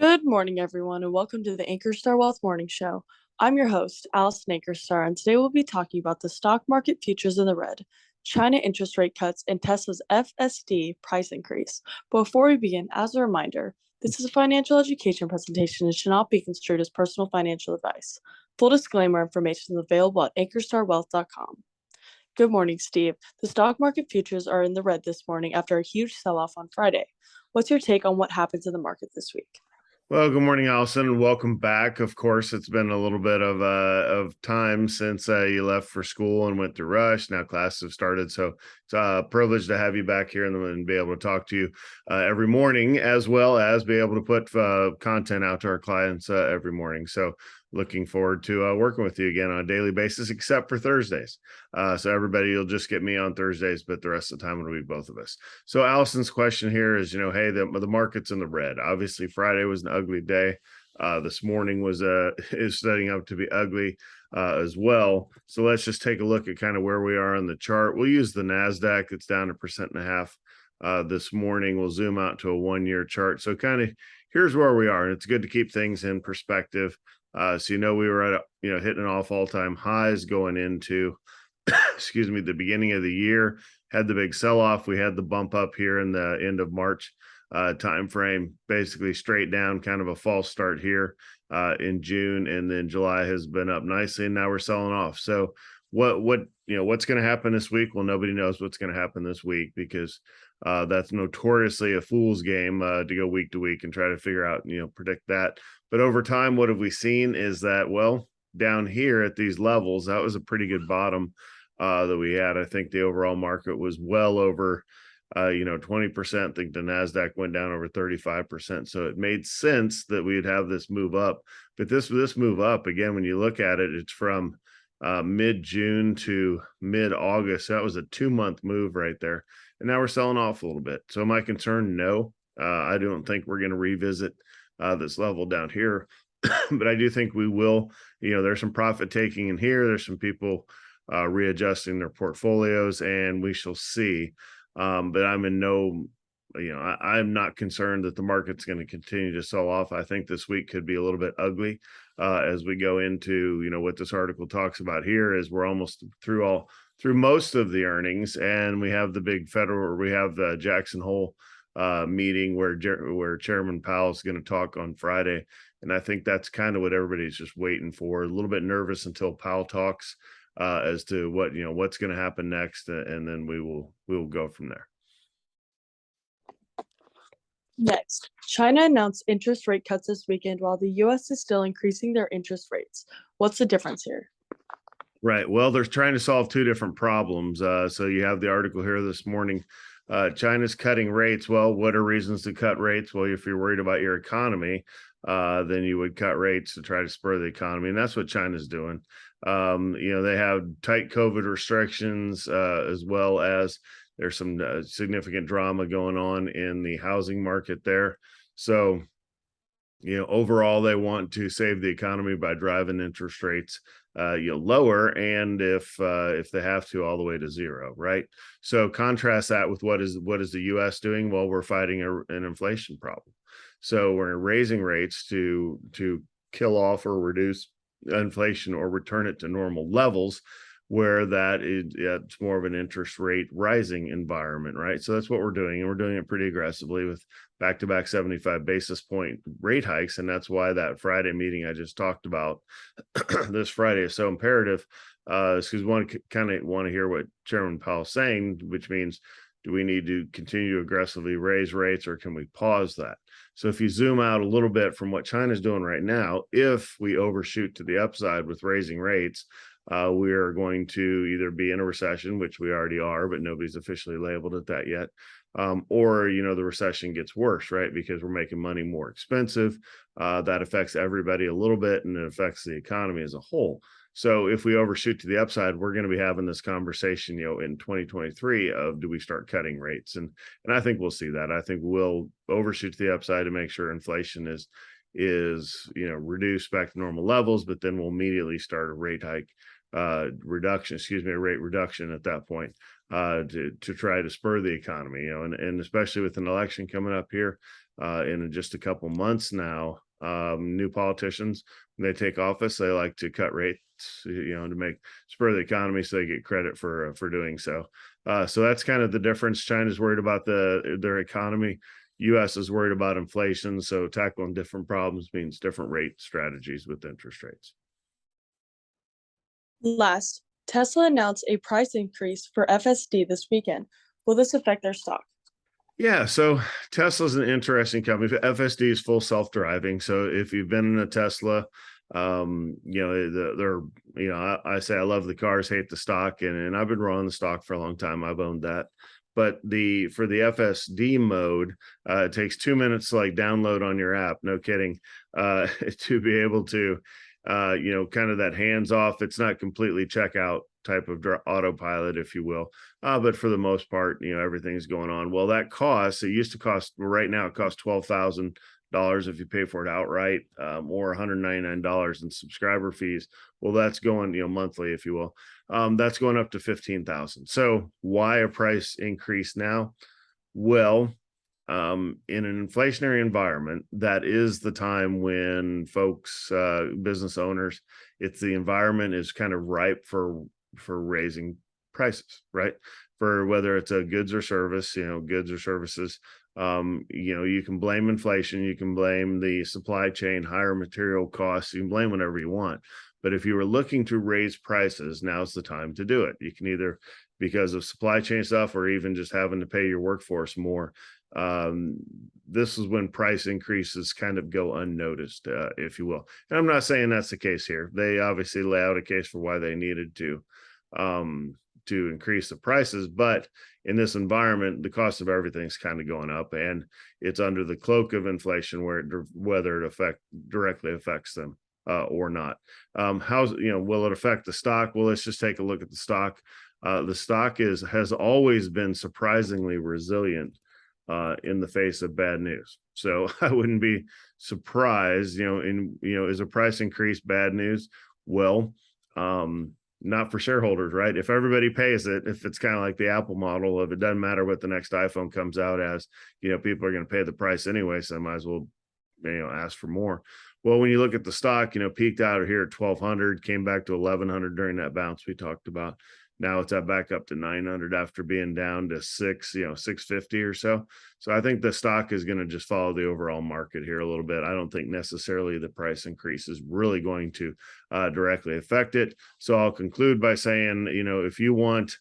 Good morning, everyone, and welcome to the Ankerstar Wealth Morning Show. I'm your host, Allison Ankerstar, and today we'll be talking about the stock market futures in the red, China interest rate cuts, and Tesla's FSD price increase. Before we begin, as a reminder, this is a financial education presentation and should not be construed as personal financial advice. Full disclaimer information is available at ankerstarwealth.com. Good morning, Steve. The stock market futures are in the red this morning after a huge sell-off on Friday. What's your take on what happens in the market this week? Well, good morning, Allison, and welcome back. Of course, it's been a little bit of time since you left for school and went to Rush. Now classes have started, so it's a privilege to have you back here and be able to talk to you every morning, as well as be able to put content out to our clients every morning. So looking forward to working with you again on a daily basis, except for Thursdays. So everybody, you'll just get me on Thursdays, but the rest of the time it'll be both of us. So Allison's question here is, hey, the market's in the red. Obviously, Friday was an ugly day. This morning was is setting up to be ugly as well. So let's just take a look at kind of where we are on the chart. We'll use the NASDAQ. It's down 1.5% this morning. We'll zoom out to a 1-year chart. So kind of here's where we are, and it's good to keep things in perspective. So we were at hitting off all-time highs going into excuse me, the beginning of the year, had the big sell-off. We had the bump up here in the end of March time frame, basically straight down, kind of a false start here in June, and then July has been up nicely, and now we're selling off. So what's going to happen this week? Well, nobody knows what's going to happen this week because that's notoriously a fool's game to go week to week and try to figure out, predict that. But over time, what have we seen is that, well, down here at these levels, that was a pretty good bottom that we had. I think the overall market was well over 20%. I think the NASDAQ went down over 35%. So it made sense that we'd have this move up. But this move up, again, when you look at it, it's from mid-June to mid-August. So that was a 2-month move right there. And now we're selling off a little bit. So am I concerned? No. I don't think we're going to revisit this level down here. But I do think we will. There's some profit taking in here. There's some people readjusting their portfolios, and we shall see. But I'm in no, I'm not concerned that the market's going to continue to sell off. I think this week could be a little bit ugly as we go into, what this article talks about here is we're almost through most of the earnings, and we have the big we have the Jackson Hole meeting where Chairman Powell is going to talk on Friday. And I think that's kind of what everybody's just waiting for. A little bit nervous until Powell talks as to what's going to happen next, and then we will go from there. Next, China announced interest rate cuts this weekend while the U.S. is still increasing their interest rates. What's the difference here? Right. Well, they're trying to solve two different problems. So you have the article here this morning. China's cutting rates. Well, what are reasons to cut rates? Well, if you're worried about your economy, then you would cut rates to try to spur the economy. And that's what China's doing. They have tight COVID restrictions, as well as there's some significant drama going on in the housing market there. So, overall, they want to save the economy by driving interest rates lower, and if they have to, all the way to zero, right? So contrast that with what is the U.S. doing? Well, we're fighting an inflation problem. So we're raising rates to kill off or reduce inflation or return it to normal levels, where it's more of an interest rate rising environment, right? So that's what we're doing, and we're doing it pretty aggressively with back-to-back 75 basis point rate hikes. And that's why that Friday meeting I just talked about this Friday is so imperative, because we want to hear what Chairman Powell's saying, which means, do we need to continue to aggressively raise rates, or can we pause that? So if you zoom out a little bit from what China's doing right now, if we overshoot to the upside with raising rates, we are going to either be in a recession, which we already are, but nobody's officially labeled it that yet, or the recession gets worse, right? Because we're making money more expensive. That affects everybody a little bit, and it affects the economy as a whole. So if we overshoot to the upside, we're going to be having this conversation, in 2023 of, do we start cutting rates? And I think we'll see that. I think we'll overshoot to the upside to make sure inflation is reduced back to normal levels, but then we'll immediately start a rate reduction at that point. to try to spur the economy, and especially with an election coming up here in just a couple months now. New politicians, when they take office, they like to cut rates, to spur the economy, so they get credit for doing so. So that's kind of the difference. China's worried about their economy. U.S. is worried about inflation. So tackling different problems means different rate strategies with interest rates. Last, Tesla announced a price increase for FSD this weekend. Will this affect their stock? Yeah, so Tesla's an interesting company. FSD is full self-driving. So if you've been in a Tesla, I say I love the cars, hate the stock, and I've been wrong the stock for a long time. I've owned that. But for the FSD mode, it takes 2 minutes to download on your app. No kidding, to be able to, kind of that hands off. It's not completely checkout type of autopilot, if you will. But for the most part, everything's going on. Well, that costs, it used to cost, right now it costs $12,000 if you pay for it outright, or $199 in subscriber fees. Well, that's going, monthly, if you will. That's going up to $15,000. So why a price increase now? Well, in an inflationary environment, that is the time when folks, business owners, the environment is kind of ripe for raising prices, right? For whether it's a goods or service, goods or services. You can blame inflation, you can blame the supply chain, higher material costs, you can blame whatever you want. But if you were looking to raise prices, now's the time to do it. You can either because of supply chain stuff or even just having to pay your workforce more. This is when price increases kind of go unnoticed, if you will. And I'm not saying that's the case here. They obviously lay out a case for why they needed to increase the prices, but in this environment, the cost of everything's kind of going up, and it's under the cloak of inflation, whether it directly affects them or not. Will it affect the stock? Well, let's just take a look at the stock. The stock has always been surprisingly resilient in the face of bad news. So I wouldn't be surprised, is a price increase bad news? Well, not for shareholders, right? If everybody pays it, if it's kind of like the Apple model of it doesn't matter what the next iPhone comes out as, people are going to pay the price anyway, so I might as well, ask for more. Well, when you look at the stock, peaked out here at 1,200, came back to 1,100 during that bounce we talked about. Now it's back up to 900 after being down to 650 or so. So I think the stock is going to just follow the overall market here a little bit. I don't think necessarily the price increase is really going to directly affect it. So I'll conclude by saying, if you want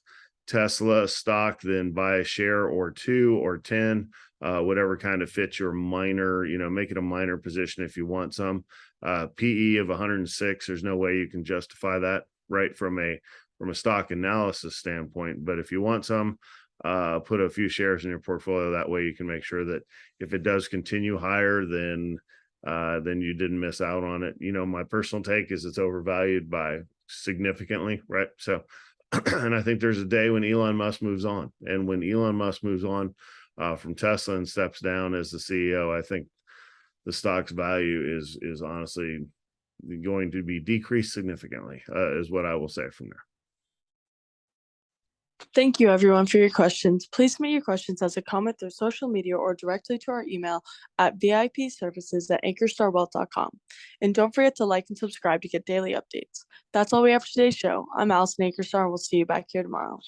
Tesla stock, then buy a share or 2 or 10, whatever kind of fits your minor, make it a minor position if you want some. PE of 106, there's no way you can justify that, right, from a stock analysis standpoint. But if you want some, put a few shares in your portfolio. That way you can make sure that if it does continue higher, then you didn't miss out on it. My personal take is it's overvalued by significantly, right? So, and I think there's a day when Elon Musk moves on, and when Elon Musk moves on from Tesla and steps down as the CEO, I think the stock's value is honestly going to be decreased significantly, is what I will say from there. Thank you, everyone, for your questions. Please submit your questions as a comment through social media or directly to our email at vipservices@ankerstarwealth.com. And don't forget to like and subscribe to get daily updates. That's all we have for today's show. I'm Allison Ankerstar, and we'll see you back here tomorrow.